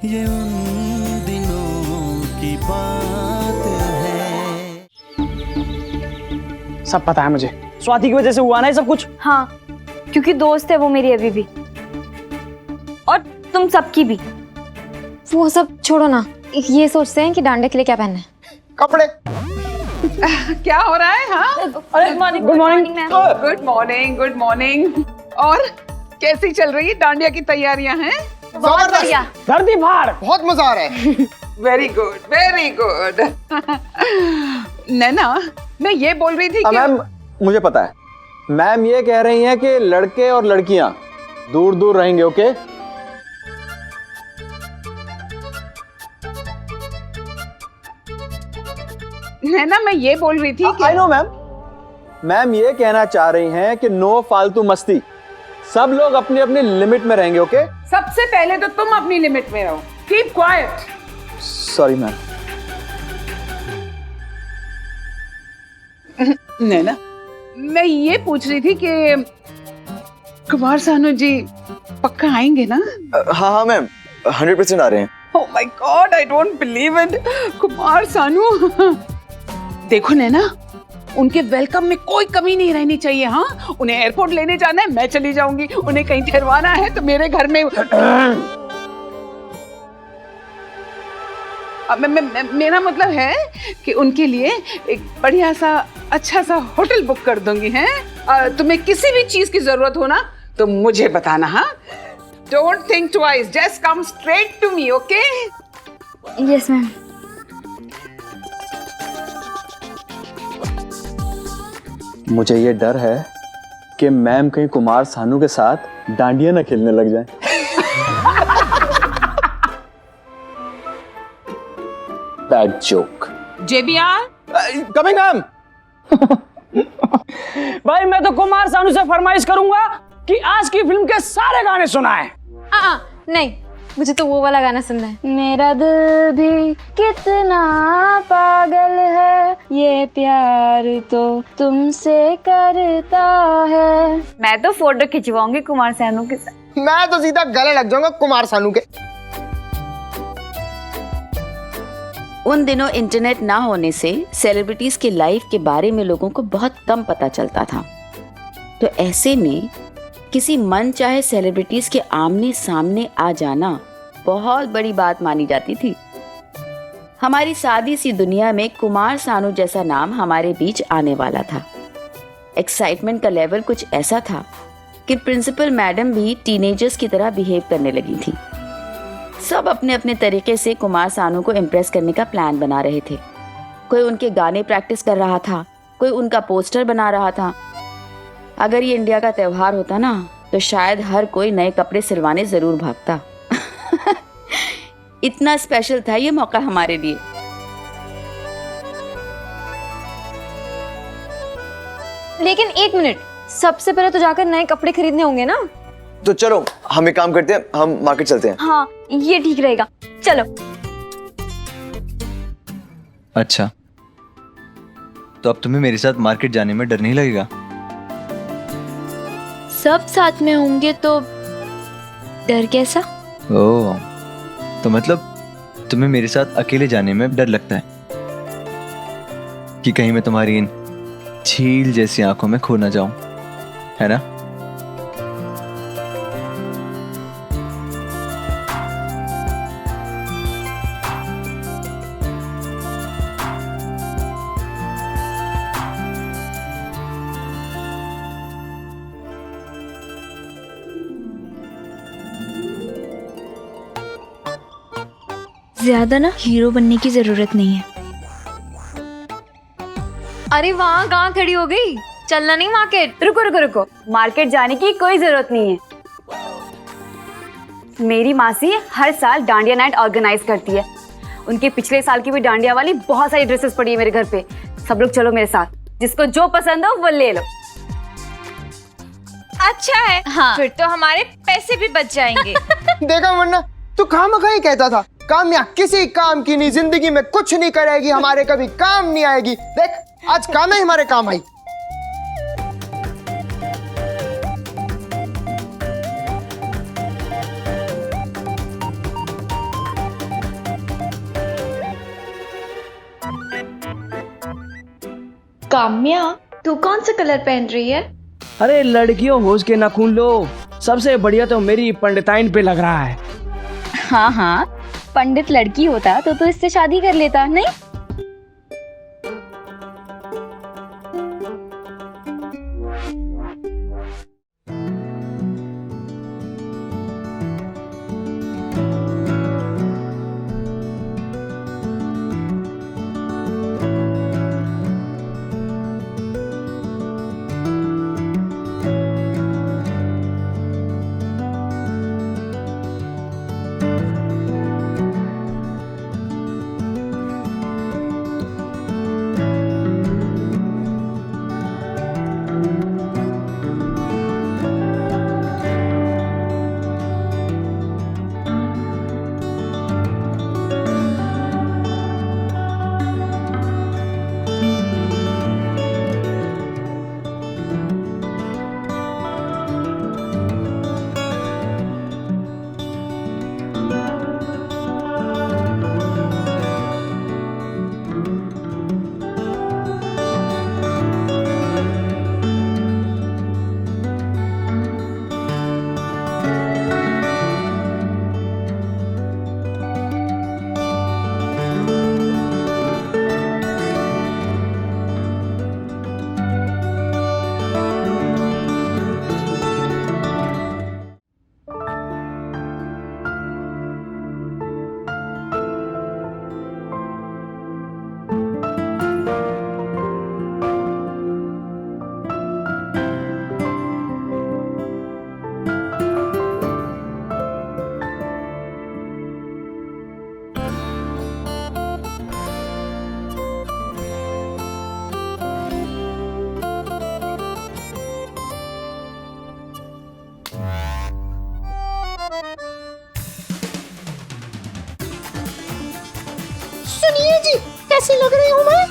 ये उन दिनों की बात है। सब पता है मुझे, स्वाति की वजह से हुआ ना ये सब कुछ। हाँ, क्योंकि दोस्त है वो मेरी अभी भी, और तुम सबकी भी। वो सब छोड़ो ना, ये सोचते हैं कि डांडे के लिए क्या पहनना है। कपड़े। क्या हो रहा है? हाँ, good morning. Good morning ma'am. Good morning, good morning. और कैसी चल रही है डांडिया की तैयारियां हैं? बहुत बढ़िया। धरती फाड़। बहुत मजा आ रहा है। Very good, very good. Naina, मैं ये बोल रही थी कि मैम मुझे पता है, मैम ये कह रही हैं कि लड़के और लड़कियां दूर दूर रहेंगे। ओके नैना, मैं ये बोल रही थी कि आई नो मैम, मैम ये कहना चाह रही हैं कि नो फालतू मस्ती, सब लोग अपनी अपनी लिमिट में रहेंगे। ओके सबसे पहले तो तुम अपनी लिमिट में रहो। Keep quiet. Sorry ma'am. Naina, मैं ये पूछ रही थी कि कुमार सानू जी पक्का आएंगे ना? हाँ हाँ मैम, 100% आ रहे हैं। Oh my God, I don't believe it. Kumar Sanu. देखो नैना, उनके वेलकम में कोई कमी नहीं रहनी चाहिए। हाँ, उन्हें एयरपोर्ट लेने जाना है, मैं चली जाऊंगी। उन्हें कहीं ठहरवाना है तो मेरे घर में मेरा मतलब है कि उनके लिए एक बढ़िया सा अच्छा सा होटल बुक कर दूंगी। हैं, तुम्हें किसी भी चीज की जरूरत हो ना तो मुझे बताना। हाँ, don't think twice, just come straight to me. Okay? Yes ma'am. मुझे ये डर है कि मैम कहीं कुमार सानू के साथ डांडिया ना खेलने लग जाएं। Bad joke. JBR, coming ma'am. भाई मैं तो कुमार सानू से फरमाइश करूंगा कि आज की फिल्म के सारे गाने सुनाएं। नहीं, मुझे तो वो वाला गाना सुनना है। मेरा दिल भी कितना पागल है, ये प्यार तो तुमसे करता है। मैं तो फोटो खिंचवाऊंगी कुमार सानू के साथ। मैं तो सीधा गले लग जाऊंगा कुमार सानू के। उन दिनों इंटरनेट ना होने से सेलिब्रिटीज की लाइफ के बारे में लोगों को बहुत कम पता चलता था। तो ऐसे में किसी मन चाहे सेलिब्रिटीज के आमने सामने आ जाना बहुत बड़ी बात मानी जाती थी। हमारी सादी सी दुनिया में कुमार सानू जैसा नाम हमारे बीच आने वाला था। एक्साइटमेंट का लेवल कुछ ऐसा था कि प्रिंसिपल मैडम भी टीनेजर्स की तरह बिहेव करने लगी थी। सब अपने अपने तरीके से कुमार सानू को इम्प्रेस करने का प्लान बना रहे थे। कोई उनके गाने प्रैक्टिस कर रहा था, कोई उनका पोस्टर बना रहा था। अगर ये इंडिया का त्योहार होता ना तो शायद हर कोई नए कपड़े सिलवाने जरूर भागता। इतना स्पेशल था ये मौका हमारे लिए। लेकिन एक मिनट, सबसे पहले तो जाकर नए कपड़े खरीदने होंगे ना। तो चलो हम एक काम करते हैं, हम मार्केट चलते हैं। हाँ, ये ठीक रहेगा, चलो। अच्छा, तो अब तुम्हें मेरे साथ मार्केट जाने में डर नहीं लगेगा? सब साथ में होंगे तो डर कैसा? ओह, तो मतलब तुम्हें मेरे साथ अकेले जाने में डर लगता है कि कहीं मैं तुम्हारी इन झील जैसी आंखों में खो ना जाऊं, है ना? ज्यादा ना हीरो बनने की जरूरत नहीं है। अरे वहाँ कहाँ खड़ी हो गई? चलना नहीं मार्केट? रुको रुको रुको, मार्केट जाने की कोई जरूरत नहीं है। मेरी मासी हर साल डांडिया नाइट ऑर्गेनाइज करती है। उनके पिछले साल की भी डांडिया वाली बहुत सारी ड्रेसेस पड़ी है मेरे घर पे। सब लोग चलो मेरे साथ, जिसको जो पसंद हो वो ले लो। अच्छा है, हाँ। फिर तो हमारे पैसे भी बच जाएंगे। देखा वरना तू खामखा ही कहता था कामया किसी काम की नहीं, जिंदगी में कुछ नहीं करेगी, हमारे कभी काम नहीं आएगी। देख आज काम है, हमारे काम आई। काम्या, तू कौन सा कलर पहन रही है? अरे लड़कियों, होश के नाखून लो। सबसे बढ़िया तो मेरी पंडिताइन पे लग रहा है। हाँ हाँ, पंडित लड़की होता तो इससे शादी कर लेता नहीं? सुनिए जी, कैसी लग रही हूँ मैं?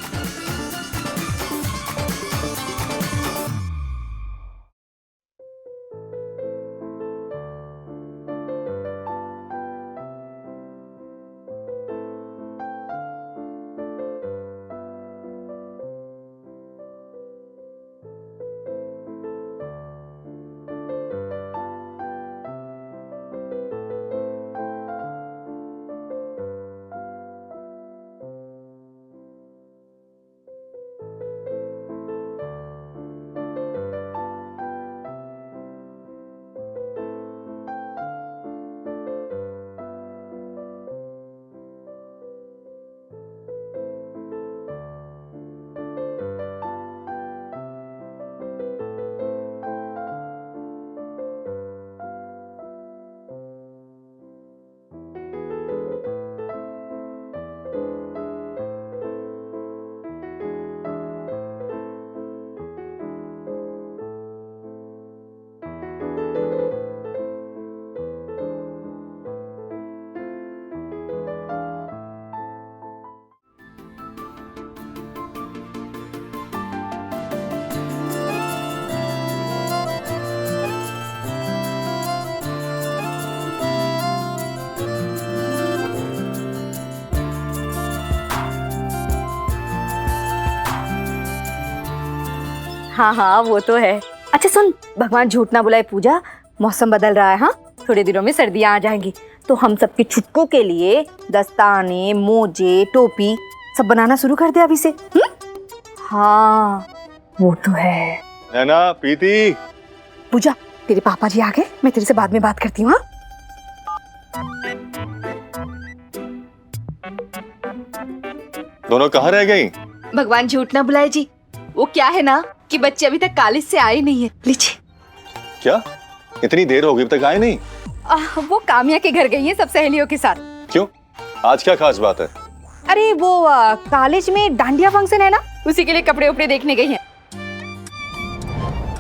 हाँ हाँ, वो तो है। अच्छा सुन, भगवान झूठ ना बुलाए पूजा, मौसम बदल रहा है। हाँ, थोड़े दिनों में सर्दियाँ आ जाएंगी, तो हम सबके छुटकों के लिए दस्ताने, मोजे, टोपी सब बनाना शुरू कर दे अभी से। हाँ वो तो है। नैना, प्रीति। पूजा, तेरे पापा जी आ गए, मैं तेरे से बाद में बात करती हूँ। हाँ, दोनों कहाँ रह गई? भगवान झूठ ना बुलाए जी, वो क्या है ना कि बच्चे अभी तक कॉलेज से आए नहीं है। लीजिए। क्या इतनी देर हो गई, अब तक आए नहीं? वो काम्या के घर गई है सब सहेलियों के साथ। क्यों, आज क्या खास बात है? अरे वो कॉलेज में डांडिया फंक्शन है ना, उसी के लिए कपड़े उपड़े देखने गई हैं।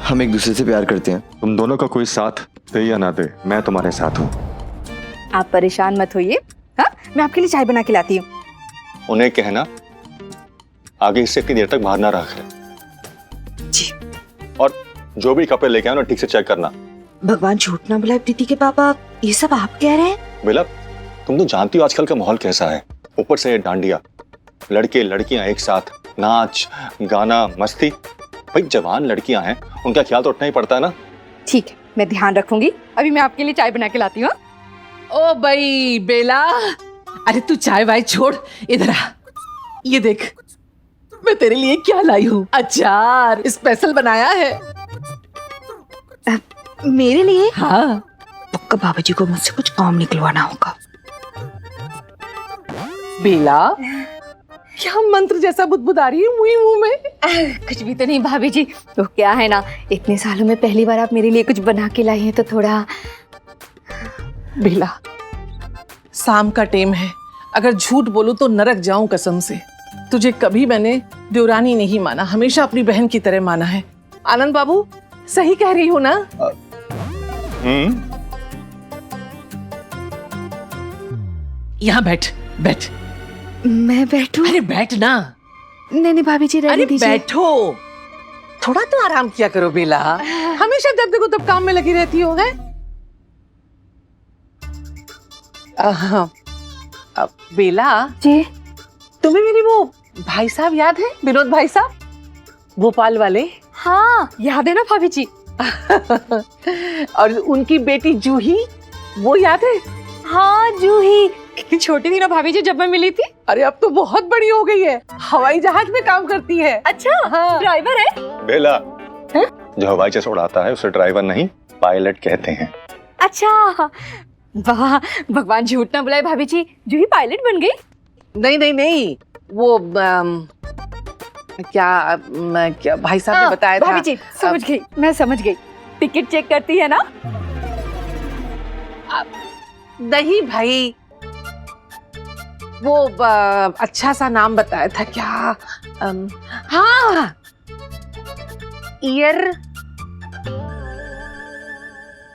हम एक दूसरे से प्यार करते हैं। तुम दोनों का कोई साथ दे या ना दे, मैं तुम्हारे साथ हूँ। आप परेशान मत होइए। हाँ, मैं आपके लिए चाय बना के लाती हूँ। उन्हें कहना आगे इससे इतनी देर तक बाहर ना रखे जी। और जो भी कपड़े लेके आए ना ठीक से चेक करना। भगवान झूठ ना बुलाए प्रीति के पापा, ये सब आप कह रहे हैं? बिलप, तुम तो जानती हो आजकल का माहौल कैसा है, ऊपर से ये डांडिया, लड़के लड़कियां एक साथ, नाच गाना मस्ती। भाई जवान लड़कियां हैं, उनका ख्याल तो रखना ही पड़ता है ना। ठीक है, मैं ध्यान रखूंगी। अभी मैं आपके लिए चाय बना के लाती हूँ। ओ भाई बेला, अरे तू चाय वाय छोड़, इधर आ। ये देख मैं तेरे लिए क्या लाई हूँ, अचार स्पेशल बनाया है। मेरे लिए? हाँ। पक्का बाबा जी को मुझसे कुछ काम निकलवाना होगा। बेला, क्या मंत्र जैसा बुदबुदा रही है मुंह में? कुछ भी तो नहीं भाभी जी। तो क्या है ना, इतने सालों में पहली बार आप मेरे लिए कुछ बना के लाई हैं तो थोड़ा। बेला, शाम का टाइम है, अगर झूठ बोलूं तो नरक जाऊं कसम से। तुझे कभी मैंने देवरानी नहीं माना, हमेशा अपनी बहन की तरह माना है। आनंद बाबू सही कह रही हूँ ना? यहाँ बैठ बैठ। मैं बैठूं? अरे बैठ ना। नहीं भाभी जी, रहने दीजिए। बैठो, थोड़ा तो आराम किया करो बेला। हमेशा जब देखो तब काम में लगी रहती हो, है? बेला जी, तुम्हें मेरी वो भाई साहब याद है, विनोद भाई साहब, भोपाल वाले? हाँ याद है ना भाभी जी। और उनकी बेटी जूही, वो याद है? हाँ जूही, कितनी छोटी थी ना भाभी जी जब मैं मिली थी। अरे अब तो बहुत बड़ी हो गई है, हवाई जहाज में काम करती है। अच्छा, हाँ। ड्राइवर है? बेला, जो हवाई जहाज उड़ाता है उसे ड्राइवर नहीं पायलट कहते हैं। अच्छा, वाह, भगवान झूठ ना बुलाए भाभी जी, जूही पायलट बन गई? नहीं नहीं नहीं, वो क्या भाई साहब ने बताया था। भाभी जी समझ गई, मैं समझ गई। टिकट चेक करती है ना? नहीं भाई, वो अच्छा सा नाम बताया था, क्या? हाँ, ईयर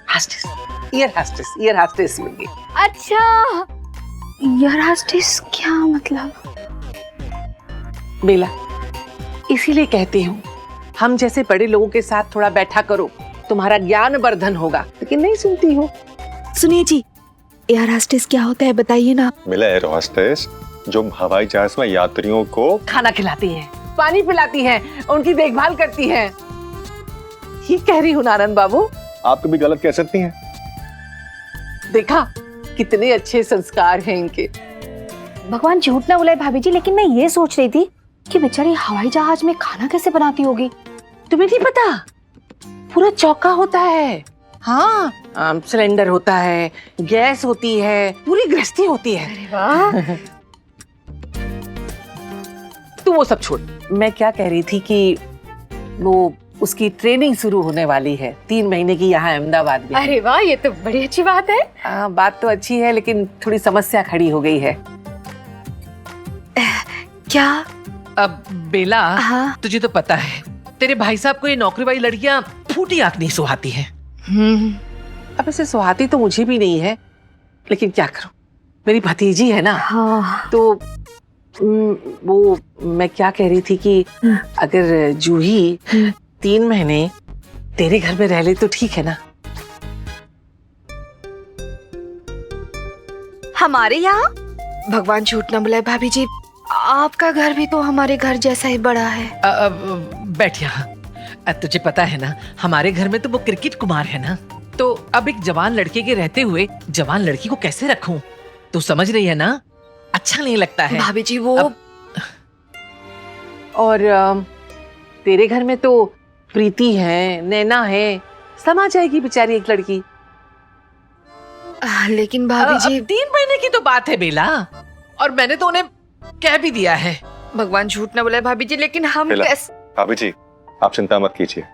हॉस्टेस, ईयर हॉस्टेस बन गई। अच्छा, ईयर हॉस्टेस क्या मतलब? बेला, इसीलिए कहती हूँ हम जैसे बड़े लोगों के साथ थोड़ा बैठा करो, तुम्हारा ज्ञान वर्धन होगा, लेकिन नहीं सुनती हो। सुनिए जी, एयर हॉस्टेस क्या होता है बताइए ना। मिला एयर होस्टेस जो हवाई जहाज में यात्रियों को खाना खिलाती है, पानी पिलाती है, उनकी देखभाल करती है। ठीक कह रही हूँ नारायण बाबू? आप कभी गलत कह सकती हैं। देखा कितने अच्छे संस्कार हैं इनके। भगवान झूठ ना बुलाए भाभी जी, लेकिन मैं ये सोच रही थी कि बेचारी हवाई जहाज में खाना कैसे बनाती होगी। तुम्हें नहीं पता, पूरा चौका होता है। हाँ, सिलेंडर होता है, गैस होती है, पूरी गृहस्थी होती है। अरे वाह। तू वो सब छोड़, मैं क्या कह रही थी कि वो उसकी ट्रेनिंग शुरू होने वाली है 3 महीने की यहाँ अहमदाबाद में। अरे वाह, ये तो बड़ी अच्छी बात है। बात तो अच्छी है, लेकिन थोड़ी समस्या खड़ी हो गई है। क्या? अब बेला, हाँ? तुझे तो पता है तेरे भाई साहब को ये नौकरी वाली लड़कियां फूटी आंख नहीं सुहाती हैं। अब ऐसे सुहाती तो मुझे भी नहीं है, लेकिन क्या करूं, मेरी भतीजी है ना। हाँ। तो वो मैं क्या कह रही थी कि अगर जूही 3 महीने तेरे घर में रह ले तो ठीक है ना? हमारे यहाँ? भगवान झूठ ना बुलाए भाभी जी, आपका घर भी तो हमारे घर जैसा ही बड़ा है। बैठ यहाँ। तुझे पता है ना, हमारे घर में तो वो क्रिकेट कुमार है ना, तो अब एक जवान लड़के के रहते हुए जवान लड़की को कैसे रखूं? तू समझ रही है ना, अच्छा नहीं लगता है। भाभी जी वो और तेरे घर में तो प्रीति है, नैना है, समा जाएगी बेचारी एक लड़की। लेकिन भाभी जी 3 महीने की तो बात है बेला, और मैंने तो उन्हें कह भी दिया है। भगवान झूठ ना बुलाए भाभी जी, लेकिन हम कैसे? भाभी जी आप चिंता मत कीजिए,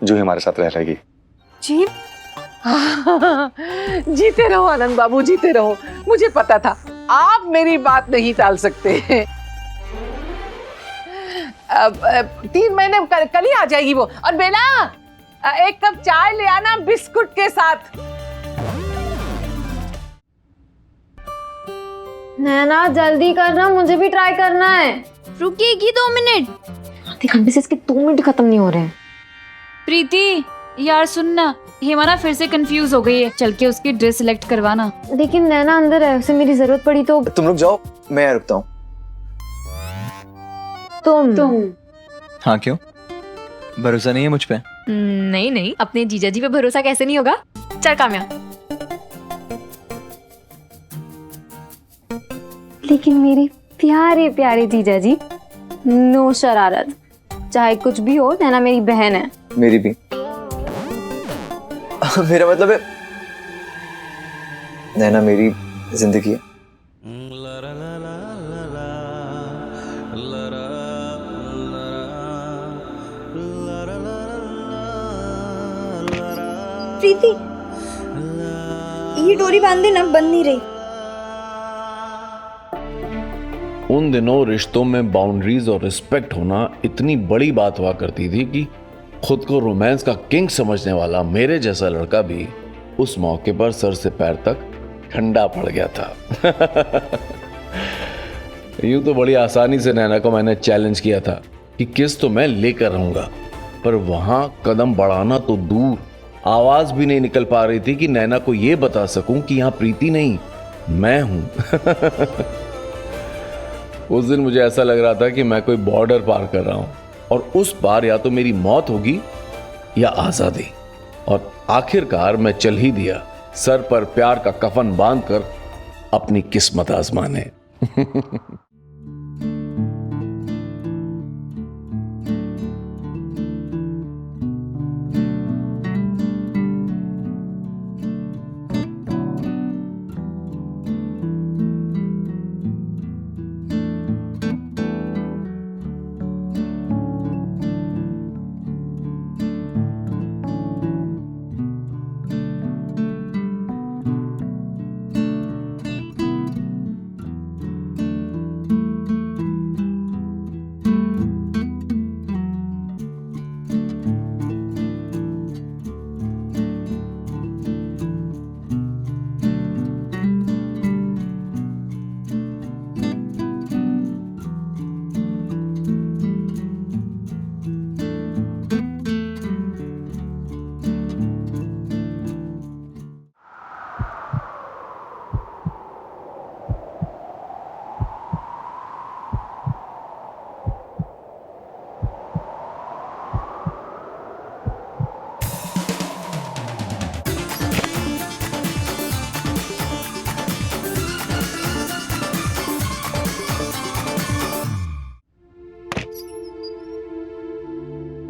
जूही हमारे साथ रह लेगी। जी? जीते रहो आनंद बाबू, जीते रहो। मुझे पता था आप मेरी बात नहीं टाल सकते। अब 3 महीने कल ही आ जाएगी वो। और बेला, एक कप चाय ले आना बिस्कुट के साथ। नैना जल्दी करना, मुझे भी ट्राई करना है। रुकिएगी 2 मिनट। आधे घंटे से इसके 2 मिनट खत्म नहीं हो रहे हैं। प्रीति यार सुनना, हेमा फिर से कंफ्यूज हो गई है, चल के उसकी ड्रेस सिलेक्ट करवाना। लेकिन नैना अंदर है, उसे मेरी जरूरत पड़ी तो। तुम रुक जाओ, मैं रुकता हूँ। तुम हाँ क्यों? भरोसा नहीं है मुझ पे? नहीं नहीं, अपने जीजा जी पे भरोसा कैसे नहीं होगा। चल काम्या। लेकिन मेरी प्यारे प्यारे जीजा जी, नो शरारत। चाहे कुछ भी हो, नैना मेरी बहन है। मेरी भी। मेरा मतलब है नैना मेरी जिंदगी है। प्रीति, ये डोरी बांध देना, बंद नहीं रही। उन दिनों रिश्तों में बाउंड्रीज और रिस्पेक्ट होना इतनी बड़ी बात हुआ करती थी कि खुद को रोमांस का किंग समझने वाला मेरे जैसा लड़का भी उस मौके पर सर से पैर तक ठंडा पड़ गया था। यूं तो बड़ी आसानी से नैना को मैंने चैलेंज किया था कि किस तो मैं लेकर रहूंगा, पर वहां कदम बढ़ाना तो दूर, आवाज भी नहीं निकल पा रही थी कि नैना को यह बता सकूं कि यहां प्रीति नहीं, मैं हूं। उस दिन मुझे ऐसा लग रहा था कि मैं कोई बॉर्डर पार कर रहा हूं और उस पार या तो मेरी मौत होगी या आजादी। और आखिरकार मैं चल ही दिया, सर पर प्यार का कफन बांधकर अपनी किस्मत आजमाने।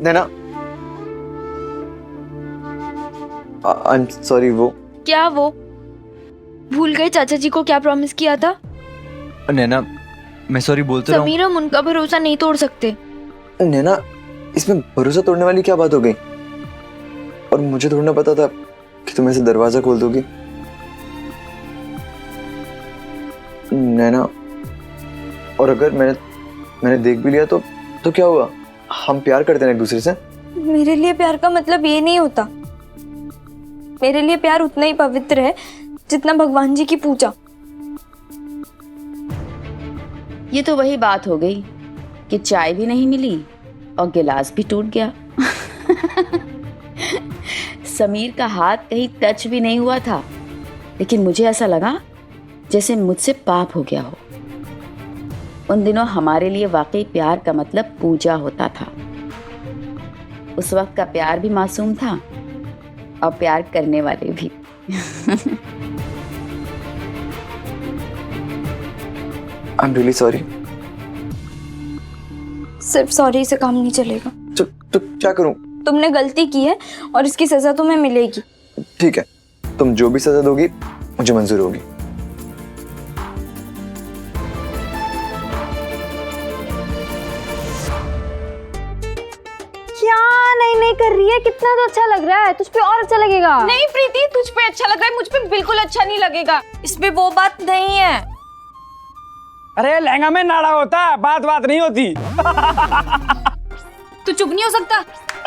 नैना, आई एम सॉरी। वो क्या? वो भूल गए चाचा जी को क्या प्रॉमिस किया था? नैना, मैं सॉरी बोलते रहा हूँ। समीर, हम उनका भरोसा नहीं तोड़ सकते। नैना, इसमें भरोसा तोड़ने वाली क्या बात हो गई? और मुझे थोड़ा ना पता था कि तुम ऐसे दरवाजा खोल दोगी। नैना, और अगर मैंने देख भी लिया तो क्या हुआ? हम प्यार करते हैं एक दूसरे से। मेरे लिए प्यार का मतलब ये नहीं होता। मेरे लिए प्यार उतना ही पवित्र है जितना भगवान जी की पूजा। ये तो वही बात हो गई कि चाय भी नहीं मिली और गिलास भी टूट गया। समीर का हाथ कहीं टच भी नहीं हुआ था, लेकिन मुझे ऐसा लगा जैसे मुझसे पाप हो गया हो। उन दिनों हमारे लिए वाकई प्यार का मतलब पूजा होता था। उस वक्त का प्यार भी मासूम था और प्यार करने वाले भी। I am really sorry. सिर्फ सॉरी से काम नहीं चलेगा। तो क्या करूं? तुमने गलती की है और इसकी सजा तुम्हें मिलेगी। ठीक है, तुम जो भी सजा दोगी मुझे मंजूर होगी। क्या नहीं कर रही है? कितना तो अच्छा लग रहा है, तुझ पे और अच्छा लगेगा। नहीं प्रीति, तुझ पे अच्छा लग रहा है, मुझ पे बिल्कुल अच्छा नहीं लगेगा। इसमें वो बात नहीं है। अरे लहंगा में नाड़ा होता है, बात नहीं होती। तू चुप नहीं हो सकता?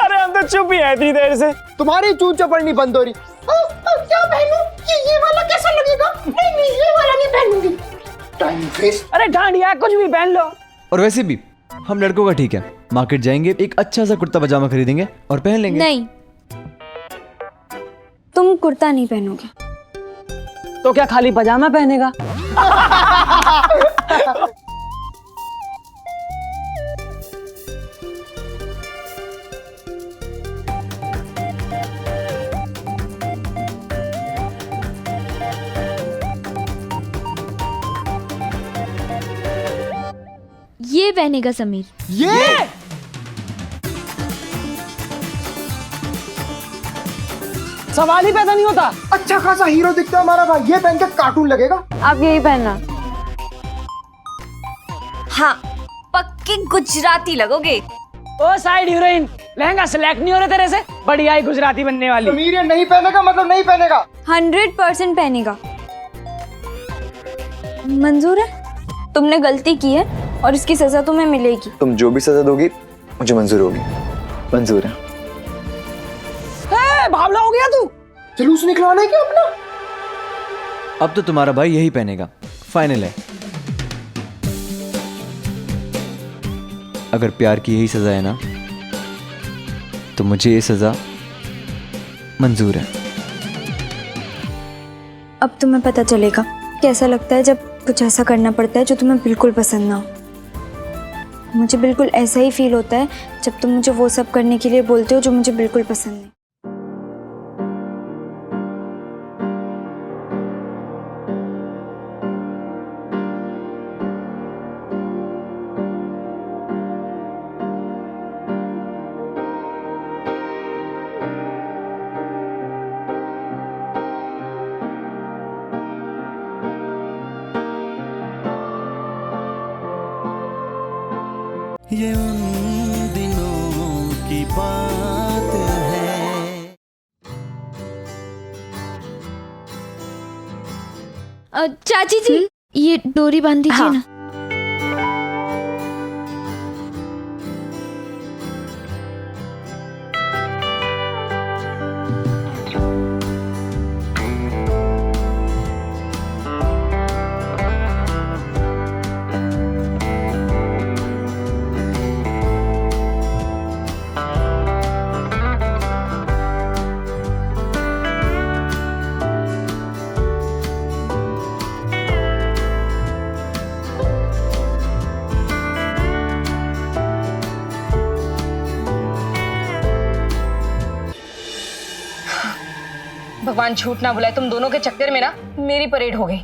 अरे हम तो चुप ही है इतनी देर से। तुम्हारी चूं चपड़नी बंद हो रही। क्या पहनूं? ये वाला कैसा लगेगा? नहीं ये वाला नहीं पहनूंगी। Time waste. अरे ढांढिया, कुछ भी पहन लो। और वैसे भी हम लड़कों का ठीक है, मार्केट जाएंगे, एक अच्छा सा कुर्ता पजामा खरीदेंगे और पहन लेंगे। नहीं, तुम कुर्ता नहीं पहनोगे। तो क्या खाली पजामा पहनेगा? ये पहनेगा समीर। ये सवाल ही पैदा नहीं होता। अच्छा खासा हीरो दिखता है हमारा भाई, ये पहन के कार्टून लगेगा। आप यही पहनना। हाँ, पक्की गुजराती लगोगे। ओ साइड हीरोइन, लहंगा सिलेक्ट नहीं हो रहा तेरे से, बड़ी आई गुजराती बनने वाली। समीर ये नहीं पहनेगा मतलब नहीं पहनेगा। 100% पहनेगा। मंजूर है? तुमने गलती की है और इसकी सजा तुम्हें मिलेगी। तुम जो भी सजा दोगी मुझे मंजूर होगी। मंजूर है। भावला हो गया तू। जुलूस निकलवाना है क्या अपना? अब तो तुम्हारा भाई यही पहनेगा, फाइनल है। अगर प्यार की यही सजा है ना, तो मुझे ये सजा मंजूर है। अब तुम्हें पता चलेगा कैसा लगता है जब कुछ ऐसा करना पड़ता है जो तुम्हें बिल्कुल पसंद ना हो। मुझे बिल्कुल ऐसा ही फील होता है जब तुम मुझे वो सब करने के लिए बोलते हो जो मुझे बिल्कुल पसंद नहीं। ये उन दिनों की बात है। चाची जी, ये डोरी बांध दीजिए ना। भगवान झूठ ना बुलाए, तुम दोनों के चक्कर में ना मेरी परेड हो गई।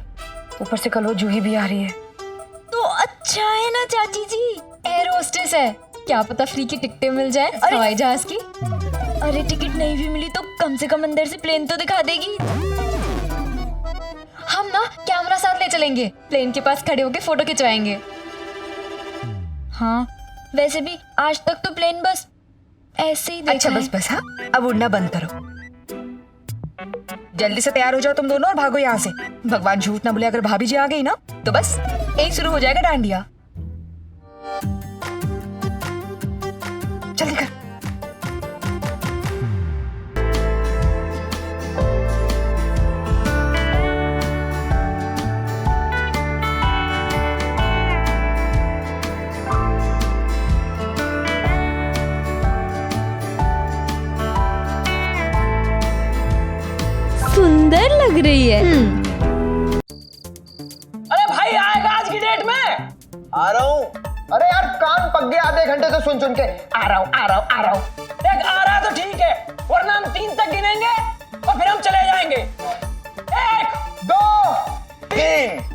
ऊपर से कल वो जूही भी आ रही है। तो अच्छा है ना चाची जी, एयर होस्टेस है, क्या पता फ्री की टिकटें मिल जाए हवाई जहाज की। अरे टिकट नहीं भी मिली तो कम से कम अंदर से प्लेन तो दिखा देगी। हम ना कैमरा साथ ले चलेंगे, प्लेन के पास खड़े होके फोटो खिंचवाएंगे। हाँ, वैसे भी आज तक तो प्लेन बस ऐसे ही देखा अच्छा है। बस हाँ, अब उड़ना बंद करो। जल्दी से तैयार हो जाओ तुम दोनों और भागो यहाँ से। भगवान झूठ ना बोले, अगर भाभी जी आ गई ना तो बस यही शुरू हो जाएगा डांडिया। जल्दी कर। सुंदर लग रही है। अरे भाई आएगा आज की डेट में? आ रहा हूँ। अरे यार कान पक गए आधे घंटे से सुन सुन के। आ रहा हूँ आ रहा हूँ आ रहा हूँ। देख आ रहा है तो ठीक है, वरना हम 3 तक गिनेंगे और फिर हम चले जाएंगे। 1 2 3।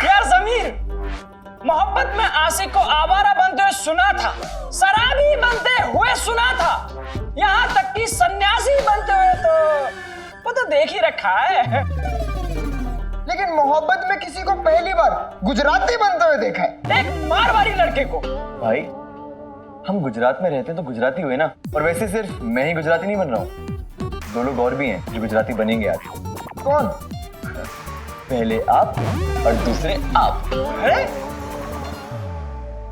यार समीर, मोहब्बत में आशिक को आवारा बनते हुए सुना था, शराबी बनते हुए सुना था, यहाँ तक कि सन्यासी बनते हुए तो वो तो देख ही रखा है। लेकिन मोहब्बत में किसी को पहली बार गुजराती बनते हुए देखा है। एक मारवाड़ी लड़के को। भाई हम गुजरात में रहते हैं तो गुजराती हुए ना। और वैसे सिर्फ मैं ही गुजराती नहीं बन रहा हूँ, 2 लोग और भी हैं जो गुजराती बनेंगे आज। कौन? पहले आप और दूसरे आप। अरे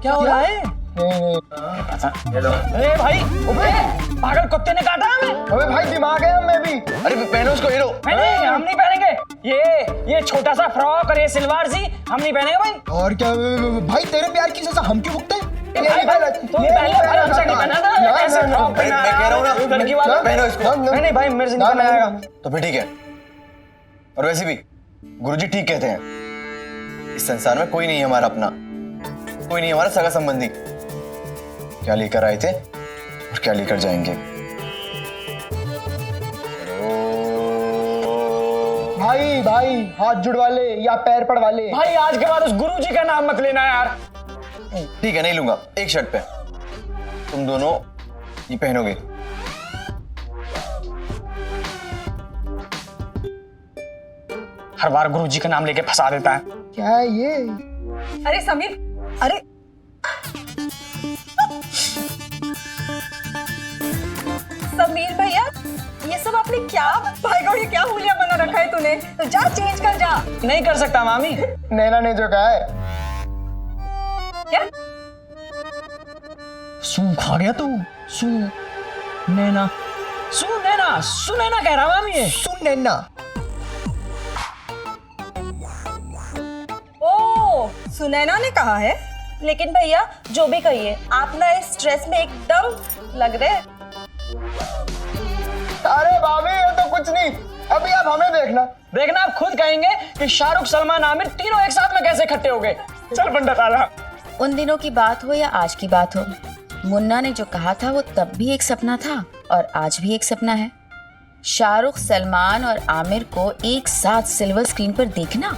क्या हो रहा है? हेलो। अरे भाई, पागल कुत्ते ने काटा हमें। अबे भाई दिमाग है हमें भी। अरे पहनो उसको, हेलो। नहीं हम नहीं पहनेंगे। ये छोटा सा फ्रॉक और ये सिलवार सी हम नहीं पहनेंगे भाई। और क्या भाई, तेरे प्यार की सजा हम क्यों भुगते हैं? तुम पहले भाई हमसे नहीं पहना था। कैसे फ्रॉक पहना मैं कह रहा हूँ ना, लड़की वाला पहनो इसको। नहीं भाई मेरे से नहीं पहना जाएगा। तो फिर ठीक है, और वैसे भी गुरुजी ठीक कहते हैं, इस संसार में कोई नहीं है हमारा अपना, कोई नहीं हमारा सगा संबंधी। क्या लेकर आए थे और क्या लेकर जाएंगे। भाई भाई हाथ जुड़वा ले या पैर पड़वा ले। भाई आज के बाद उस गुरुजी का नाम मत लेना यार। ठीक है, नहीं लूंगा। एक शर्त पे, तुम दोनों ये पहनोगे। हर बार गुरुजी का नाम लेके फंसा देता है। क्या है ये? अरे समीर, अरे समीर भैया, ये सब आपने क्या भाईगौड़, ये क्या हुलिया बना रखा है तूने? तो जा चेंज कर जा। नहीं कर सकता मामी। नैना ने जो कहा है। क्या? सू खा गया तू? सू नैना, सू नैना, सू नैना कह रहा मामी। ये सुन नैना। ओ, सुनैना ने कहा है। लेकिन भैया जो भी कहिए, आप ना इस ड्रेस में एकदम लग रहे हैं। अरे भाभी ये तो कुछ नहीं, अभी आप हमें देखना। देखना आप खुद कहेंगे कि शाहरुख, सलमान, आमिर तीनों एक साथ में कैसे इकट्ठे हो गए। चल पंडित आजा। उन दिनों की बात हो या आज की बात हो, मुन्ना ने जो कहा था वो तब भी एक सपना था और आज भी एक सपना है। शाहरुख, सलमान और आमिर को एक साथ सिल्वर स्क्रीन पर देखना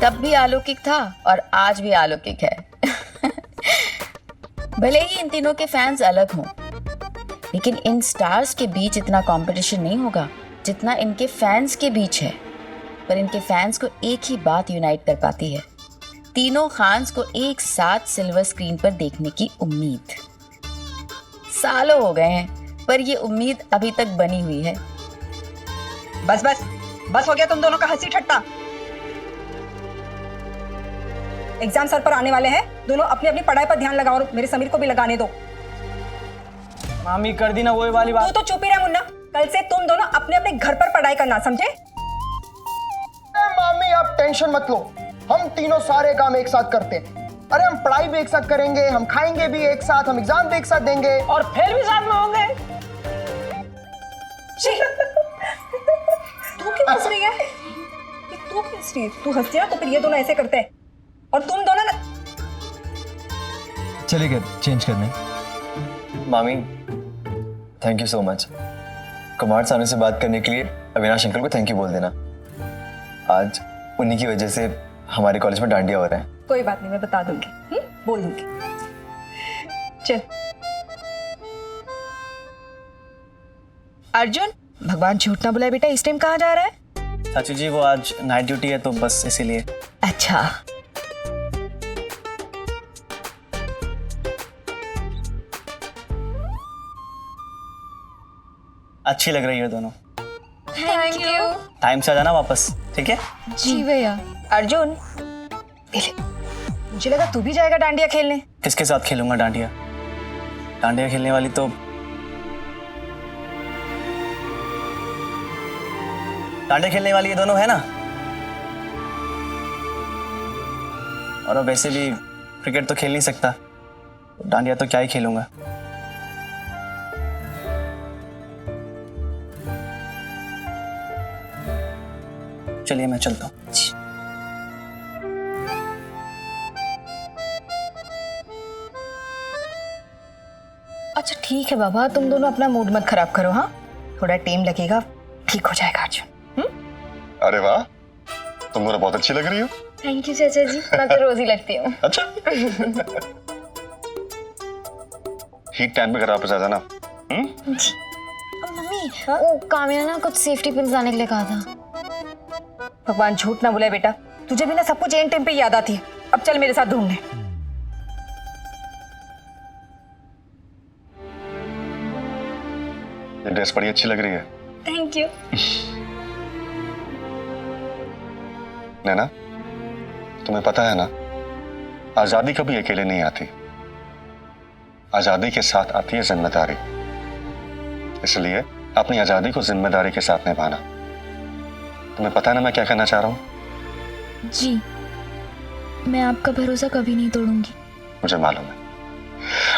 तब भी अलौकिक था और आज भी अलौकिक है। भले ही इन तीनों के फैंस अलग हों, लेकिन इन स्टार्स के बीच इतना कंपटीशन नहीं होगा जितना इनके फैंस के बीच है। पर इनके फैंस को एक ही बात यूनाइट कर पाती है, तीनों खान्स को एक साथ सिल्वर स्क्रीन पर देखने की उम्मीद। सालों हो गए हैं पर ये उम्मीद अभी तक बनी हुई है। बस बस बस हो गया तुम दोनों का हंसी ठट्टा। एग्जाम सर पर आने वाले हैं, दोनों अपनी अपनी पढ़ाई पर ध्यान लगाओ और मेरे समीर को भी लगाने दो। मामी कर दी ना वही वाली तू बात। तो चुप ही रह मुन्ना, कल से तुम दोनों अपने अपने घर पर पढ़ाई करना, समझे? मामी आप टेंशन मत लो, हम तीनों सारे काम एक साथ करते हैं। अरे हम पढ़ाई भी एक साथ करेंगे, हम खाएंगे भी एक साथ, हम एग्जाम भी एक साथ देंगे और फेल भी साथ में होंगे। तू क्यों हंस रही है? तू क्यों हंस रही है? तू हंसती है ना तो फिर ये दोनों ऐसे करते हैं और तुम दोनों ना। चलिए क्या चेंज करने। मामी thank you so much. Kumar Sanu से बात करने के लिए अविनाश अंकल को थैंक यू बोल देना। आज उन्हीं की वजह से हमारे कॉलेज में डांडिया हो रहा है। कोई बात नहीं, मैं बता दूंगी, बोल दूंगी। चल अर्जुन, भगवान झूठ ना बुलाए बेटा, इस टाइम कहाँ जा रहा है? चाचू जी वो आज नाइट ड्यूटी है तो बस इसीलिए। अच्छा, अच्छी लग रही है दोनों। Thank you. टाइम से आ जाना वापस, ठीक है? जी भैया। अर्जुन मुझे लगा तू भी जाएगा डांडिया खेलने। किसके साथ खेलूंगा डांडिया? डांडिया खेलने वाली तो डांडिया खेलने वाली ये दोनों है ना। और वैसे भी क्रिकेट तो खेल नहीं सकता, डांडिया तो क्या ही खेलूंगा। चलिए मैं चलता हूँ। अच्छा ठीक है बाबा, तुम दोनों अपना मूड मत खराब करो। हाँ, थोड़ा टाइम लगेगा, ठीक हो जाएगा अर्जुन। अरे वाह, तुम मुझे बहुत अच्छी लग रही हो। थैंक यू चाचा जी, मैं तो रोज ही लगती हूँ। अच्छा हीट टाइम पे घर वापस आ जाना। मम्मी वो काम्या ना कुछ सेफ्टी पिल्स लाने के लिए कहा था। भगवान झूठ ना बुलाए बेटा, तुझे भी ना सब कुछ एन टाइम पे याद आती है। अब चल मेरे साथ ढूंढने। ये ड्रेस बड़ी अच्छी लग रही है। Thank you. नैना, तुम्हें पता है ना, आजादी कभी अकेले नहीं आती, आजादी के साथ आती है जिम्मेदारी। इसलिए अपनी आजादी को जिम्मेदारी के साथ निभाना। तुम्हें पता है ना मैं क्या कहना चाह रहा हूं? जी, मैं आपका भरोसा कभी नहीं तोड़ूंगी। मुझे मालूम है।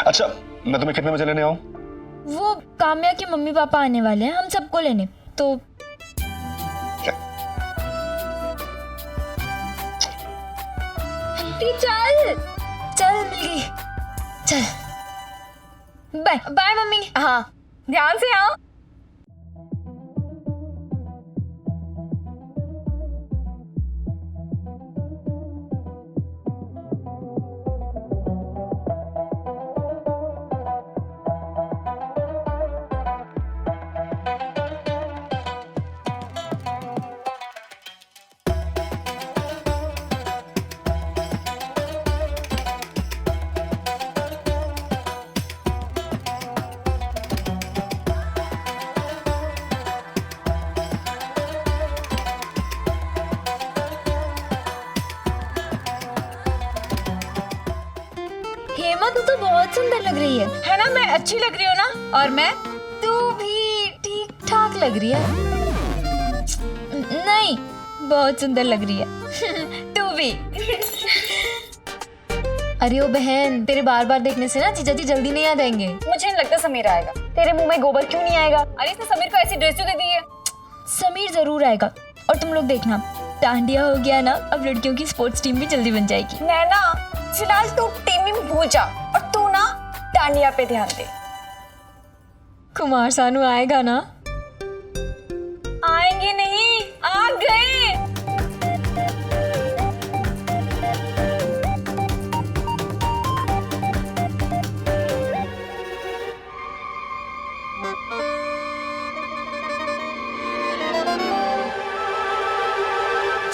अच्छा, मैं तुम्हें कितने बजे लेने आऊं? वो काम्या के मम्मी पापा आने वाले हैं हम सबको लेने, तो प्रीति चल चल मिल गई चल बाय बाय मम्मी। हाँ ध्यान से आओ। हेमा तू तो बहुत सुंदर लग रही है ना? मैं अच्छी लग रही हूँ ना? और मैं? तू भी ठीक ठाक लग रही है। नहीं बहुत सुंदर लग रही है तू भी। अरे ओ बहन, तेरे बार बार देखने से ना जीजा जी जल्दी नहीं आ जाएंगे। मुझे नहीं लगता समीर आएगा। तेरे मुंह में गोबर क्यों नहीं आएगा? अरे इसने समीर को ऐसी ड्रेस क्यों दे दी है? समीर जरूर आएगा। और तुम लोग देखना, डांडिया हो गया ना, अब लड़कियों की स्पोर्ट्स टीम भी जल्दी बन जाएगी। नैना फिलहाल तू टीम में भूल जा और तू ना डांडिया पे ध्यान दे। कुमार सानू आएगा ना? आएंगे नहीं, आ गए।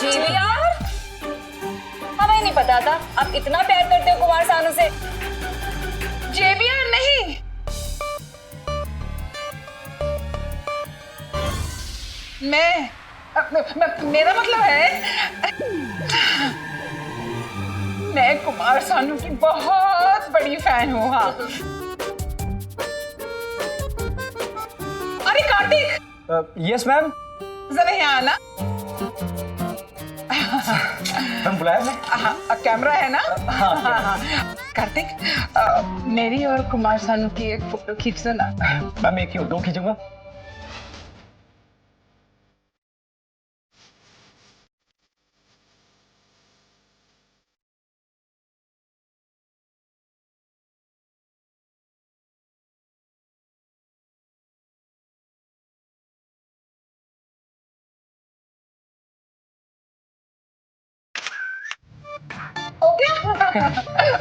जी यार, हमें नहीं पता था आप इतना प्यार करते हो कुमार सानू से। जेवियर नहीं, मेरा मतलब है मैं कुमार सानू की बहुत बड़ी फैन हूँ। हाँ अरे कार्तिक। Yes ma'am. जरा यहाँ आना। मैम बुलाया मैं? हाँ कैमरा है ना? हाँ। कार्तिक मेरी और कुमार सानू की एक फोटो खींच दो ना। मैम एक ही दो खींचूंगा।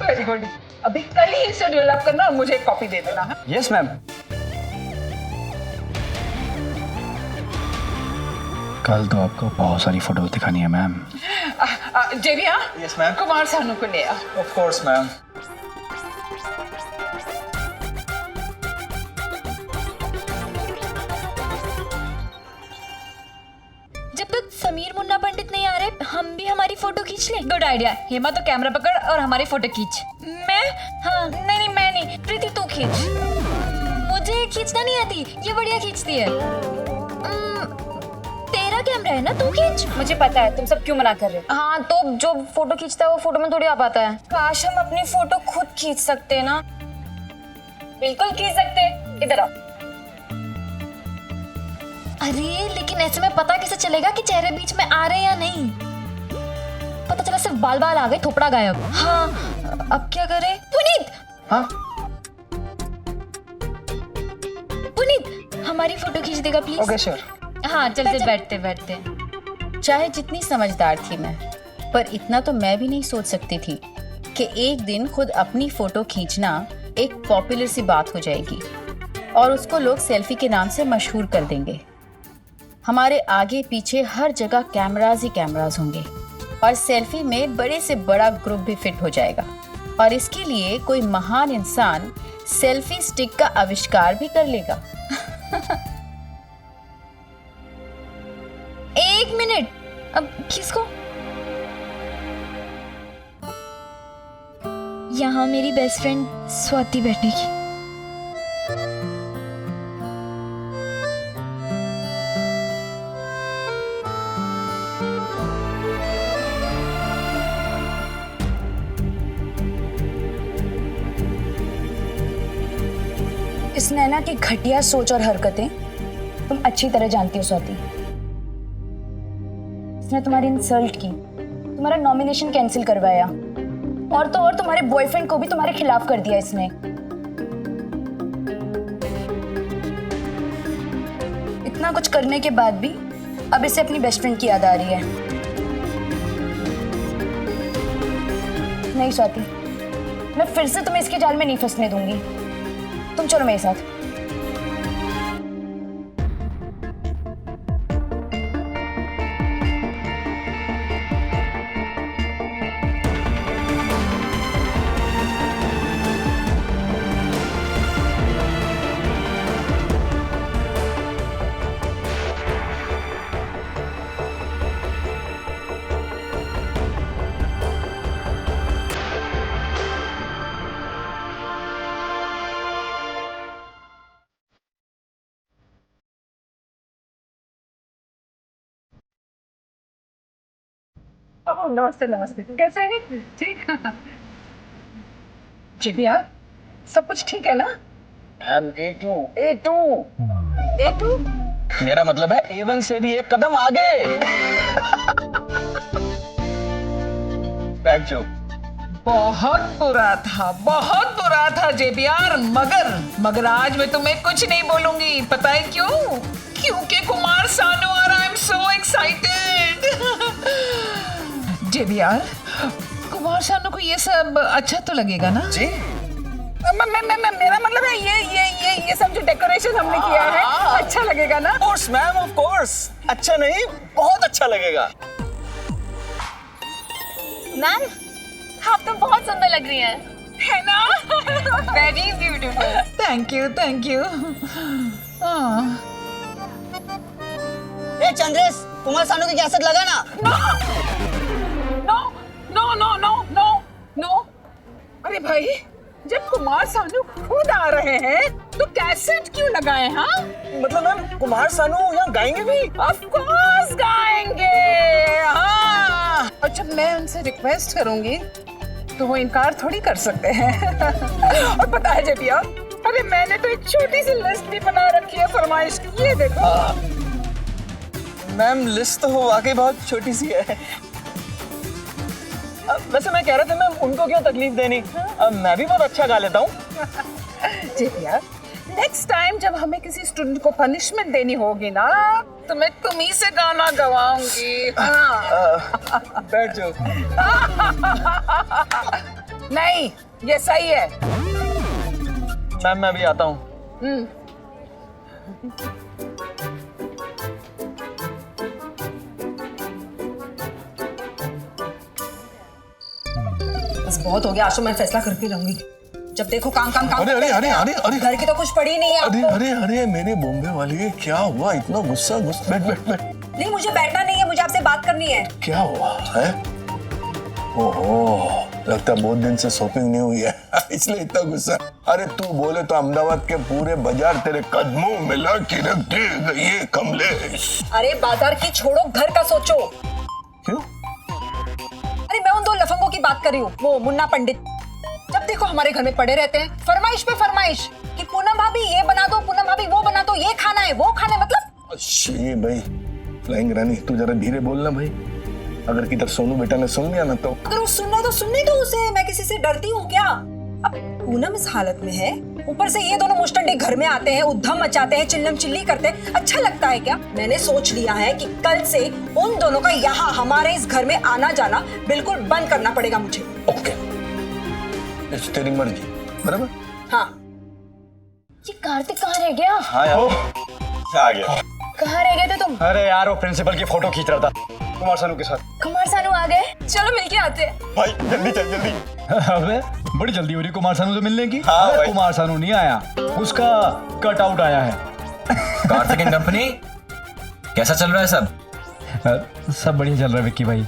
Very good. अभी कल ही इसे डेवलप करना और मुझे एक कॉपी दे देना। Yes ma'am. कल तो आपको बहुत सारी फोटोज दिखानी है मैम। जेविया। Yes ma'am. कुमार सानू को ले आ। Of course ma'am. जब तक समीर मुन्ना पंडित नहीं आ रहे, हम भी हमारी फोटो खींच लें। Good idea. हेमा तो कैमरा पकड़ और हमारी फोटो खींच। मैं? हाँ नहीं मैं नहीं, प्रीति तू खींच। मुझे खींचना नहीं आती, ये बढ़िया खींचती है। तेरा कैमरा है ना, तू खींच। मुझे पता है तुम सब क्यों मना कर रहे हो। हाँ तो जो फोटो खींचता है वो फोटो में थोड़ी आ पाता है। काश हम अपनी फोटो खुद खींच सकते ना। बिल्कुल खींच सकते। इधर आओ। अरे लेकिन ऐसे में पता कैसे चलेगा कि चेहरे बीच में आ रहे या नहीं? पता चला सिर्फ बाल बाल आ गए, थोपड़ा गायब। हाँ अब क्या करें? पुनीत। हाँ पुनीत हमारी फोटो खींच देगा प्लीज? Okay sure. हाँ चल बैठते बैठते। चाहे जितनी समझदार थी मैं, पर इतना तो मैं भी नहीं सोच सकती थी कि एक दिन खुद अपनी फोटो खींचना एक पॉपुलर सी बात हो जाएगी और उसको लोग सेल्फी के नाम से मशहूर कर देंगे। हमारे आगे पीछे हर जगह कैमरास ही कैमरास होंगे और सेल्फी में बड़े से बड़ा ग्रुप भी फिट हो जाएगा। और इसके लिए कोई महान इंसान सेल्फी स्टिक का आविष्कार भी कर लेगा। एक मिनट, अब किसको? यहाँ मेरी बेस्ट फ्रेंड स्वाति बैठेगी। इस नैना की घटिया सोच और हरकतें तुम अच्छी तरह जानती हो स्वाति। इसने तुम्हारी इंसल्ट की, तुम्हारा नॉमिनेशन कैंसिल करवाया, और तो और तुम्हारे बॉयफ्रेंड को भी तुम्हारे खिलाफ कर दिया इसने। इतना कुछ करने के बाद भी अब इसे अपनी बेस्ट फ्रेंड की याद आ रही है। नहीं स्वाति, मैं फिर से तुम्हें इसके जाल में नहीं फंसने दूंगी। तुम चलो मेरे साथ। नमस्ते नमस्ते, कैसे हैं? ठीक। जी भैया, सब कुछ ठीक है ना? A2 मेरा मतलब है A1 से भी एक कदम आगे। बैक जो बहुत बुरा था जेबीआर, मगर आज मैं तुम्हें कुछ नहीं बोलूंगी। पता है क्यों? क्योंकि कुमार सानू आ रहा है। I am so excited. JBR, Kumar Sanu को ये सब अच्छा तो लगेगा ना? जी मेरा मतलब है ये सब जो डेकोरेशन हमने किया है अच्छा लगेगा ना? Of course ma'am, of course. अच्छा नहीं, बहुत अच्छा लगेगा। मैम, आप तो बहुत सुंदर लग रही हैं। है ना? Very beautiful. Thank you. ए चंद्रेश, कुमार सानू की कैसेट लगा ना। नो। अरे भाई, जब कुमार सानू खुद आ रहे हैं तो कैसेट क्यों लगाए? हाँ, मतलब मैम कुमार सानू यहाँ गाएंगे भी? ऑफ कोर्स गाएंगे। हाँ, और जब मैं उनसे रिक्वेस्ट करूंगी तो वो इनकार थोड़ी कर सकते हैं। और पता है जेबिया, अरे मैंने तो एक छोटी सी लिस्ट भी बना रखी है फरमाइश की। ये देखो। मैम लिस्ट तो वाकई बहुत छोटी सी है। वैसे मैं कह रहा था मैम, उनको क्यों तकलीफ देनी? मैं भी बहुत अच्छा गा लेता हूँ। जेबिया, नेक्स्ट टाइम जब हमें किसी स्टूडेंट को पनिशमेंट देनी होगी ना, तो मैं तुम्ही से गाना गवाऊंगी। हाँ। बैठ जाओ। नहीं, ये सही है। मैम मैं भी आता हूँ। बस बहुत हो गया आशु, मैं फैसला करके रहूंगी। जब देखो काम। अरे घर की तो कुछ पड़ी नहीं है आपको। अरे मेरे बॉम्बे वाली, क्या हुआ? इतना गुस्सा? बैठ। नहीं, मुझे बैठना नहीं है, मुझे आपसे बात करनी है। क्या हुआ है? ओहो, लगता है बहुत दिन से शॉपिंग नहीं हुई है इसलिए इतना गुस्सा। अरे तू बोले तो अहमदाबाद के पूरे बाजार तेरे कदमों में ला के रख देगा ये कमलेश। अरे बाजार की छोड़ो, घर का सोचो। क्यों? अरे मैं उन दो लफंगों की बात कर रही हूँ, वो मुन्ना पंडित। जब देखो हमारे घर में पड़े रहते हैं, फरमाइश पे फरमाइश कि पूनम भाभी ये बना दो, पूनम भाभी वो बना दो, ये खाना है वो खाना है। मतलब अच्छी भाई, फ्लाइंग रानी तू जरा धीरे बोलना भाई। अगर किधर सोनू बेटा ने सुन लिया ना तो। अगर वो सुन रहा है तो सुनने दो उसे, मैं किसी से डरती हूँ क्या? अब पूनम इस हालत में है, ऊपर से ये दोनों मुस्टंडे घर में आते हैं, उद्धम मचाते हैं, चिल्लम चिल्ली करते हैं। अच्छा लगता है क्या? मैंने सोच लिया है कि कल से उन दोनों का यहाँ हमारे इस घर में आना जाना बिल्कुल बंद करना पड़ेगा मुझे। ओके, तेरी मर्जी, बराबर? हाँ। ये कार्तिक कहाँ रह गया? हाँ यार, आ गया। कहाँ रह गए थे तुम? अरे यार, वो प्रिंसिपल की फोटो खींच रहा था कुमार सानू के साथ। कुमार सानू आ गए, चलो मिलके आते हैं। भाई जल्दी चल जल्दी। अबे बड़ी जल्दी हो रही कुमार सानू से मिलने की। हाँ अरे भाई। कुमार सानू नहीं आया, उसका कट आउट आया है। कार्तिक एंड कंपनी, कैसा चल रहा है सब? सब बढ़िया चल रहा है विक्की भाई।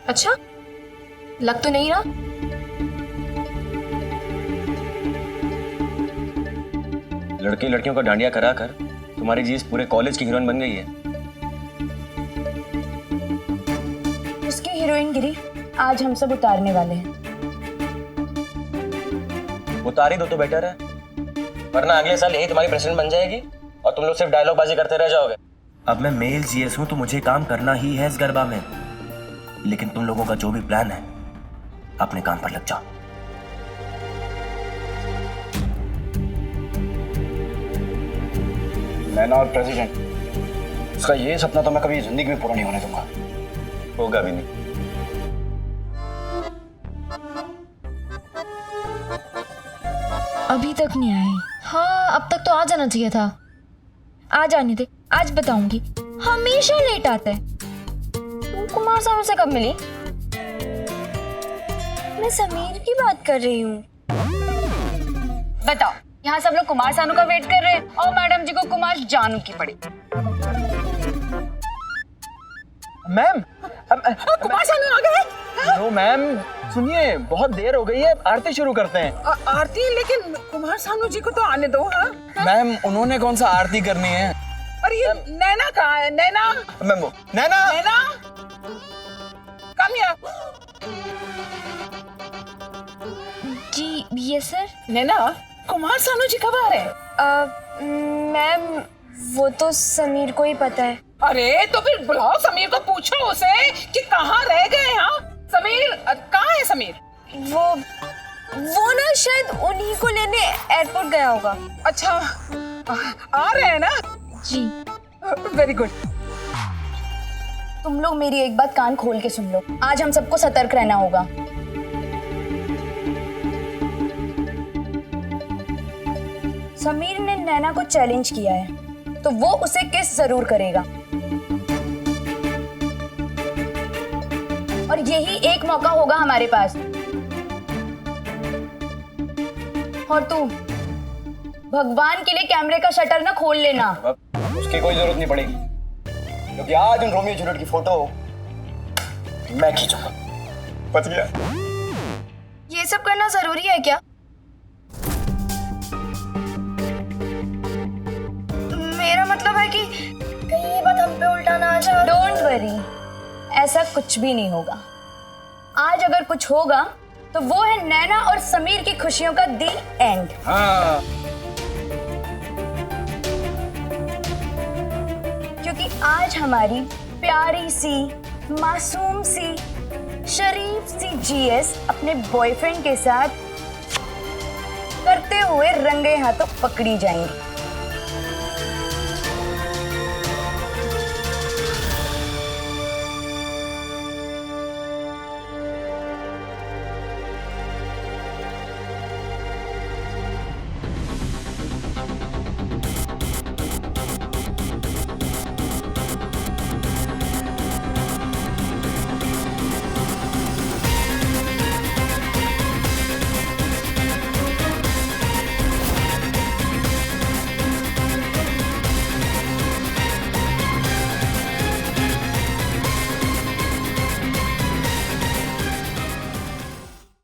अच्छा, लग तो नहीं रहा। लड़के लड़कियों का डांडिया करा कर तुम्हारी जी इस पूरे कॉलेज की हीरोइन बन गई है। उसकी हीरोइन गिरी आज हम सब उतारने वाले हैं। उतार ही दो तो बेटर है, वरना अगले साल यही तुम्हारी प्रेसिडेंट बन जाएगी और तुम लोग सिर्फ डायलॉग बाजी करते रह जाओगे। अब मैं मेल जीएस हूं तो मुझे काम करना ही है इस गरबा में। लेकिन तुम लोगों का जो भी प्लान है अपने काम पर लग जाओ। नैना और प्रेसिडेंट, उसका ये सपना तो मैं कभी जिंदगी में पूरा नहीं होने दूंगा। होगा भी नहीं। अभी तक नहीं आए। हाँ, अब तक तो आ जाना चाहिए था। आ जाने दे, आज बताऊंगी। हमेशा लेट आता है। तुम कुमार सानू से कब मिली? मैं समीर की बात कर रही हूँ। बताओ, यहाँ सब लोग कुमार सानू का वेट कर रहे हैं और मैडम जी को कुमार जानू की पड़ी। मैम, कुमार सानू आ गए? नो मैम, सुनिए, बहुत देर हो गई है, आरती शुरू करते हैं। आरती? लेकिन कुमार सानू जी को तो आने दो। हाँ मैम, उन्होंने कौन सा आरती करनी है? अरे ये नैना कहाँ है? Naina, ma'am, Naina, Naina, come here. जी यस सर। नैना, कुमार सानू जी कब आ रहे हैं? मैम, वो तो समीर को ही पता है। अरे तो फिर बुलाओ समीर को, पूछो उसे कि कहाँ रह गए। हाँ समीर, कहाँ है समीर? वो ना शायद उन्हीं को लेने एयरपोर्ट गया होगा। अच्छा, आ रहे हैं ना? जी। Very good. तुम लोग मेरी एक बात कान खोल के सुन लो। आज हम सबको सतर्क रहना होगा। समीर ने नैना को चैलेंज किया है, तो वो उसे किस जरूर करेगा। और यही एक मौका होगा हमारे पास। और तू भगवान के लिए कैमरे का शटर ना खोल लेना। उसकी कोई जरूरत नहीं पड़ेगी, क्योंकि आज उन रोमियो जूलियट की फोटो मैं खींचूंगा। बच गया। ये सब करना जरूरी है क्या? मेरा मतलब है कि कहीं ये बात हम पे उल्टा ना आ जाए। डोंट वरी, ऐसा कुछ भी नहीं होगा। आज अगर कुछ होगा तो वो है नैना और समीर की खुशियों का दी एंड। हाँ। क्योंकि आज हमारी प्यारी सी, मासूम सी, शरीफ सी जीएस अपने बॉयफ्रेंड के साथ करते हुए रंगे हाथों पकड़ी जाएंगी।